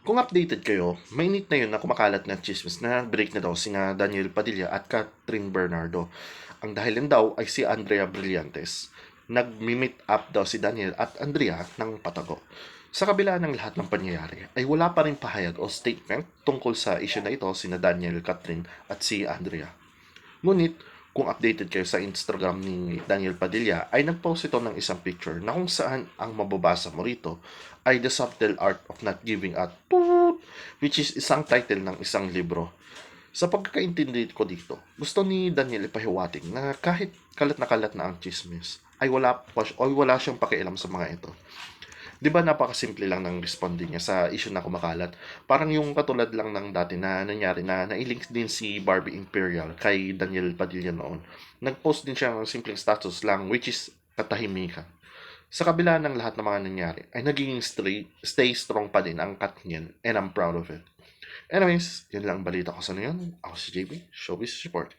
Kung updated kayo, mainit na yun na kumakalat na chismis na break na daw sina Daniel Padilla at Catherine Bernardo. Ang dahilan daw ay si Andrea Brillantes. Nag-meet up daw si Daniel at Andrea ng patago. Sa kabila ng lahat ng pangyayari, ay wala pa rin pahayag o statement tungkol sa issue na ito sina Daniel, Catherine at si Andrea. Ngunit, kung updated kayo sa Instagram ni Daniel Padilla, ay nag-post ito ng isang picture na kung saan ang mababasa mo rito ay The Subtle Art of Not Giving a Toot, which is isang title ng isang libro. Sa pagkakaintindi ko dito, gusto ni Daniel ipahiwatig na kahit kalat na ang chismis, ay wala siyang pakialam sa mga ito. 'Di ba napakasimple lang ng responding niya sa issue na kumakalat? Parang yung katulad lang ng dati na nangyari na nailink din si Barbie Imperial kay Daniel Padilla noon. Nag-post din siya ng simpleng status lang which is katahimikan. Sa kabila ng lahat ng mga nangyari, ay naging stay strong pa din ang Katniel and I'm proud of it. Anyways, yun lang ang balita ko sa ngayon. Ako si JB, Showbiz Support.